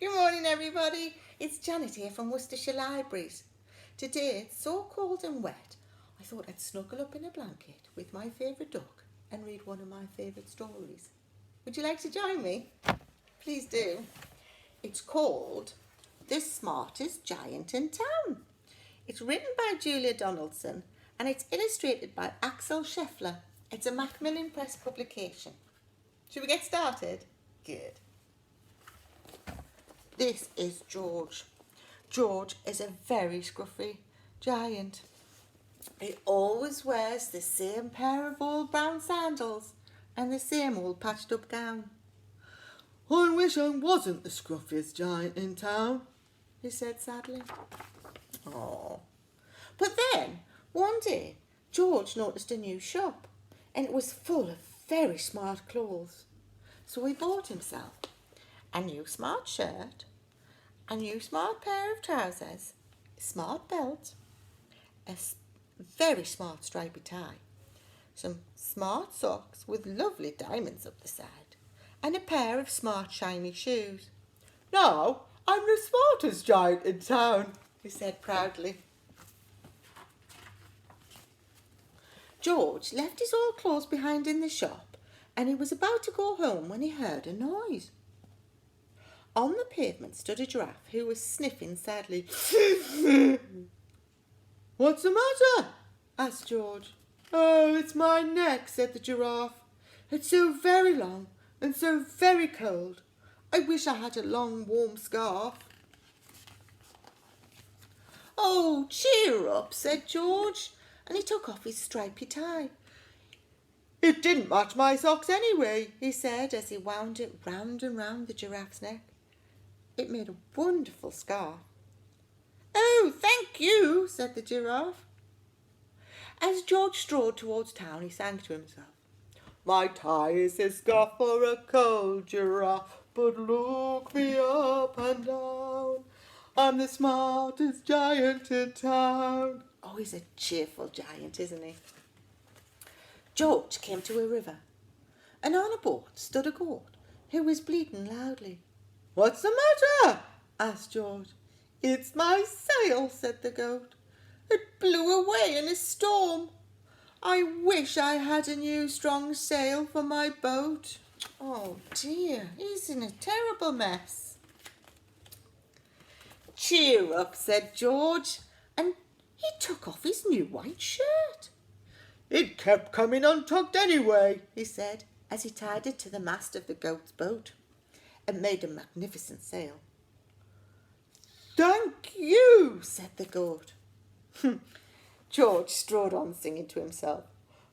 Good morning, everybody. It's Janet here from Worcestershire Libraries. Today it's so cold and wet, I thought I'd snuggle up in a blanket with my favourite duck and read one of my favourite stories. Would you like to join me? Please do. It's called The Smartest Giant in Town. It's written by Donaldson and it's illustrated by Axel Scheffler. It's a Macmillan Press publication. Should we get started? Good. This is George. George is a very scruffy giant. He always wears the same pair of old brown sandals and the same old patched up gown. I wish I wasn't the scruffiest giant in town, he said sadly. Oh. But then, one day, George noticed a new shop and it was full of very smart clothes. So he bought himself a new smart shirt, a new smart pair of trousers, a smart belt, a very smart stripy tie, some smart socks with lovely diamonds up the side, and a pair of smart shiny shoes. Now I'm the smartest giant in town, he said proudly. George left his old clothes behind in the shop and he was about to go home when he heard a noise. On the pavement stood a giraffe who was sniffing sadly. What's the matter? Asked George. Oh, it's my neck, said the giraffe. It's so very long and so very cold. I wish I had a long warm scarf. Oh, cheer up, said George, and he took off his stripy tie. It didn't match my socks anyway, he said as he wound it round and round the giraffe's neck. It made a wonderful scarf. Oh, thank you, said the giraffe. As George strode towards town, he sang to himself. My tie is a scarf for a cold giraffe, but look me up and down. I'm the smartest giant in town. Oh, he's a cheerful giant, isn't he? George came to a river, and on a boat stood a goat who was bleating loudly. What's the matter? Asked George. It's my sail, said the goat. It blew away in a storm. I wish I had a new strong sail for my boat. Oh dear, he's in a terrible mess. Cheer up, said George, and he took off his new white shirt. It kept coming untucked anyway, he said, as he tied it to the mast of the goat's boat and made a magnificent sail. Thank you, said the goat. George strode on singing to himself.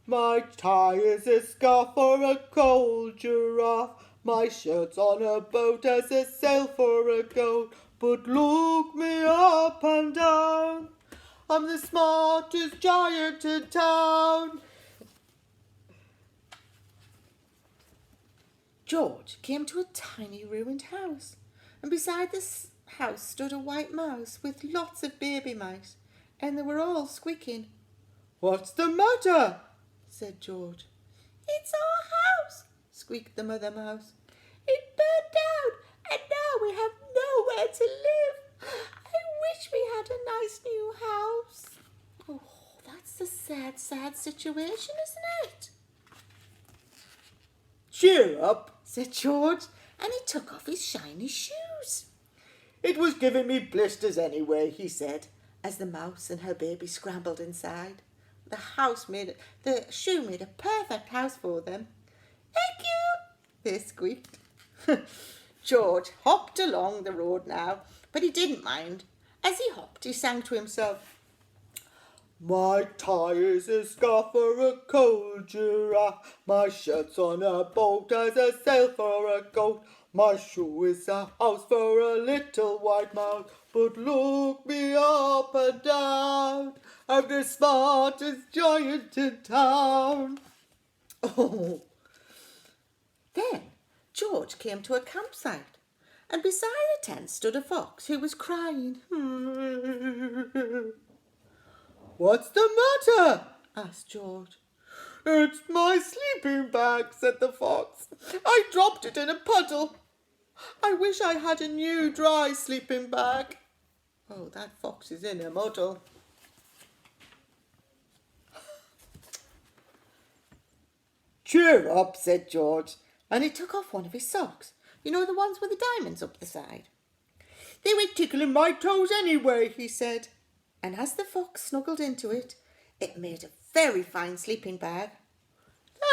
My tie is a scarf for a cold giraffe. My shirt's on a boat as a sail for a goat. But look me up and down. I'm the smartest giant in town. George came to a tiny ruined house, and beside this house stood a white mouse with lots of baby mice, and they were all squeaking. What's the matter? Said George. It's our house, squeaked the mother mouse. It burned down, and now we have nowhere to live. I wish we had a nice new house. Oh, that's a sad, sad situation, isn't it? Cheer up, said George, and he took off his shiny shoes. It was giving me blisters anyway, he said, as the mouse and her baby scrambled inside. The shoe made a perfect house for them. Thank you, they squeaked. George hopped along the road now, but he didn't mind. As he hopped, he sang to himself. My tie is a scarf for a cold giraffe. My shirt's on a boat as a sail for a goat. My shoe is a house for a little white mouse. But look me up and down. I'm the smartest giant in town. Oh. Then George came to a campsite, and beside a tent stood a fox who was crying. What's the matter? asked George. It's my sleeping bag, said the fox. I dropped it in a puddle. I wish I had a new dry sleeping bag. Oh, that fox is in a muddle. Cheer up, said George, and he took off one of his socks. You know, the ones with the diamonds up the side. They were tickling my toes anyway, he said. And as the fox snuggled into it, it made a very fine sleeping bag.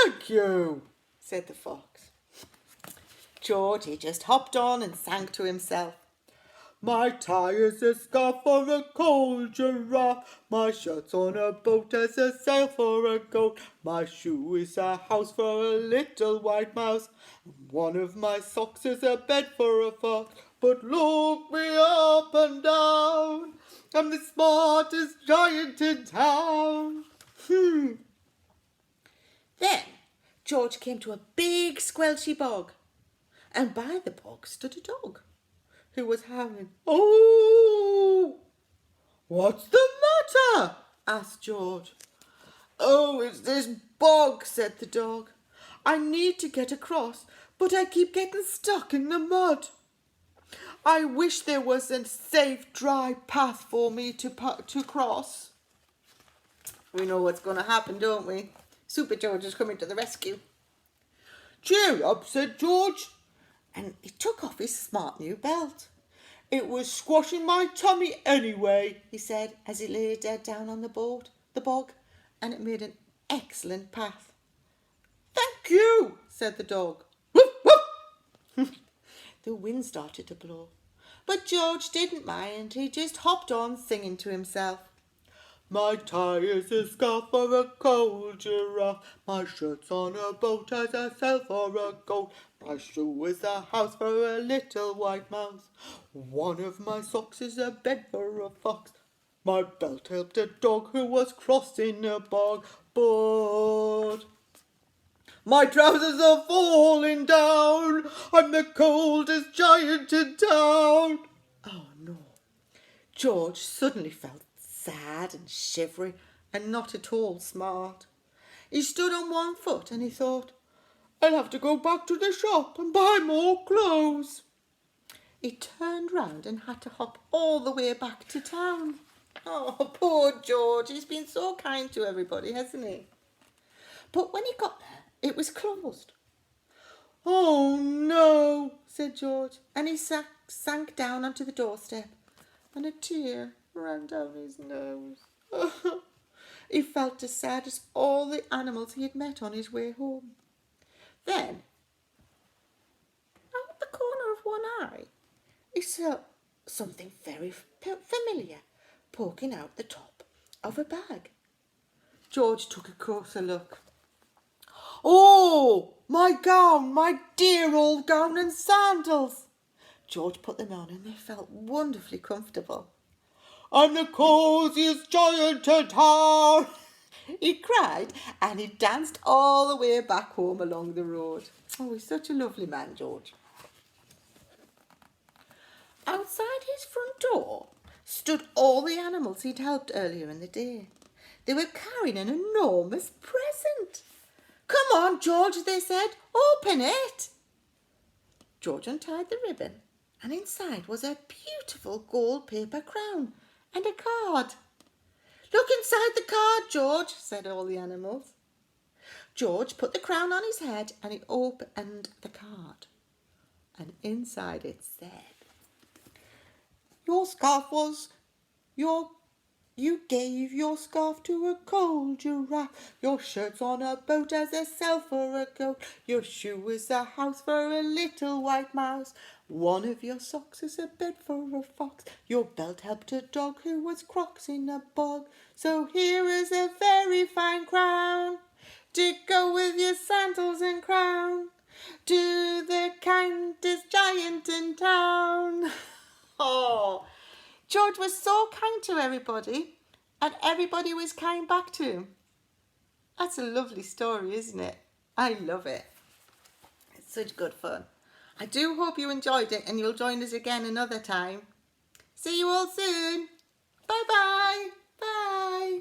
Thank you, said the fox. George, he just hopped on and sang to himself. My tie is a scarf for a cold giraffe. My shirt's on a boat as a sail for a goat. My shoe is a house for a little white mouse. One of my socks is a bed for a fox. But look me up and down, I'm the smartest giant in town. Then George came to a big squelchy bog, and by the bog stood a dog who was howling. Oh, what's the matter? Asked George. Oh, it's this bog, said the dog. I need to get across, but I keep getting stuck in the mud. I wish there was a safe, dry path for me to cross. We know what's going to happen, don't we? Super George is coming to the rescue. Cheer up, said George, and he took off his smart new belt. It was squashing my tummy anyway, he said, as he lay dead down on the bog, and it made an excellent path. Thank you, said the dog. Woof, woof. The wind started to blow, but George didn't mind. He just hopped on singing to himself. My tie is a scarf for a cold giraffe. My shirt's on a boat as I sail for a goat. My shoe is a house for a little white mouse. One of my socks is a bed for a fox. My belt helped a dog who was crossing a bog. But my trousers are falling down. I'm the coldest giant in town. Oh no. George suddenly felt sad and shivery and not at all smart. He stood on one foot and he thought, I'll have to go back to the shop and buy more clothes. He turned round and had to hop all the way back to town. Oh, poor George. He's been so kind to everybody, hasn't he? But when he got there, it was closed. Oh no, said George, and he sank down onto the doorstep, and a tear ran down his nose. He felt as sad as all the animals he had met on his way home. Then, out the corner of one eye, he saw something very familiar poking out the top of a bag. George took a closer look. Oh, my gown, my dear old gown and sandals. George put them on and they felt wonderfully comfortable. I'm the cosiest giant in town, he cried, and he danced all the way back home along the road. Oh, he's such a lovely man, George. Outside his front door stood all the animals he'd helped earlier in the day. They were carrying an enormous present. Come on, George, they said. Open it. George untied the ribbon, and inside was a beautiful gold paper crown and a card. Look inside the card, George, said all the animals. George put the crown on his head and he opened the card. And inside it said, You gave your scarf to a cold giraffe. Your shirt's on a boat as a sail for a goat. Your shoe is a house for a little white mouse. One of your socks is a bed for a fox. Your belt helped a dog who was crossing a bog. So here is a very fine crown to go with your sandals and crown. To the kindest giant in town. Oh, George was so kind to everybody, and everybody was kind back to him. That's a lovely story, isn't it? I love it. It's such good fun. I do hope you enjoyed it and you'll join us again another time. See you all soon. Bye-bye. Bye.